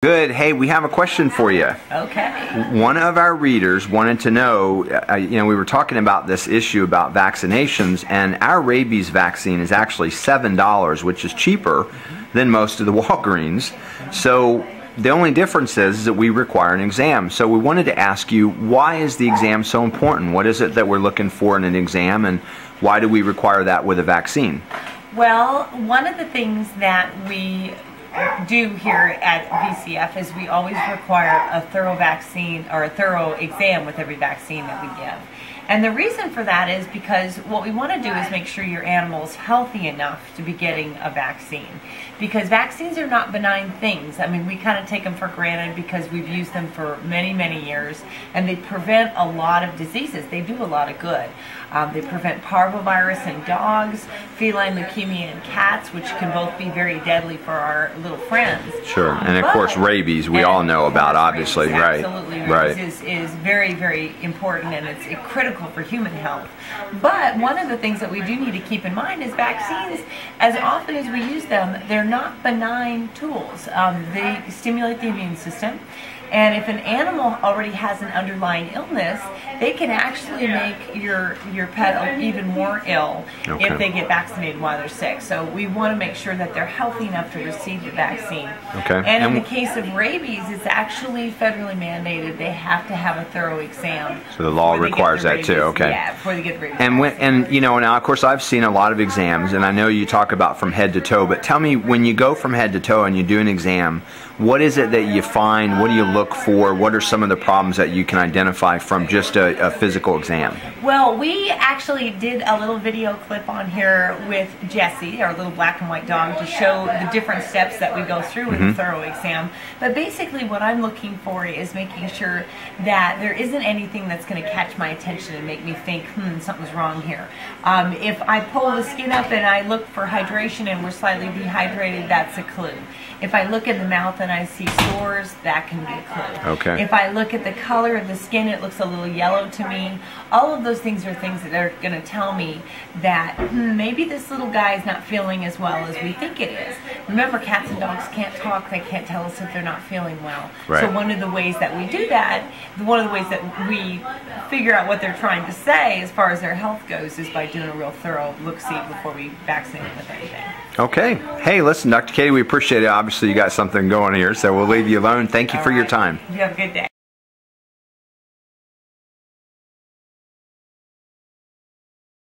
Good. Hey, we have a question for you. Okay. One of our readers wanted to know, we were talking about this issue about vaccinations, and our rabies vaccine is actually $7, which is cheaper than most of the Walgreens. So the only difference is that we require an exam. So we wanted to ask you, why is the exam so important? What is it that we're looking for in an exam, and why do we require that with a vaccine? Well, one of the things that we do here at VCF is we always require a thorough vaccine or a thorough exam with every vaccine that we give. And the reason for that is because what we want to do is make sure your animal is healthy enough to be getting a vaccine. Because vaccines are not benign things. I mean, we kind of take them for granted because we've used them for many, many years, and they prevent a lot of diseases. They do a lot of good. They prevent parvovirus in dogs, feline leukemia in cats, which can both be very deadly for our little friends. Sure, and of course rabies, we all know about, obviously, rabies, right? Absolutely, rabies right. is very, very important, and it's critical for human health. But one of the things that we do need to keep in mind is vaccines, as often as we use them, they're not benign tools. They stimulate the immune system. And if an animal already has an underlying illness, they can actually make your pet even more ill if they get vaccinated while they're sick. So we want to make sure that they're healthy enough to receive the vaccine. Okay. And in the case of rabies, it's actually federally mandated. They have to have a thorough exam. So the law requires that too. Okay. Yeah, before they get the rabies. And now of course I've seen a lot of exams, and I know you talk about from head to toe, but tell me, when you go from head to toe and you do an exam, what is it that you find? What do you look for? What are some of the problems that you can identify from just a physical exam? Well, we actually did a little video clip on here with Jessie, our little black and white dog, to show the different steps that we go through with a thorough exam. But basically what I'm looking for is making sure that there isn't anything that's going to catch my attention and make me think, something's wrong here. If I pull the skin up and I look for hydration and we're slightly dehydrated, that's a clue. If I look in the mouth and I see sores, that can be a clue. Okay. If I look at the color of the skin, it looks a little yellow to me. All of those things are things that are going to tell me that maybe this little guy is not feeling as well as we think it is. Remember, cats and dogs can't talk. They can't tell us if they're not feeling well. Right. So one of the ways that we do that, one of the ways that we figure out what they're trying to say as far as their health goes, is by doing a real thorough look-see before we vaccinate them with anything. Okay. Hey, listen, Dr. Katie, we appreciate it. Obviously, you got something going here, so we'll leave you alone. Thank you for your time. You have a good day.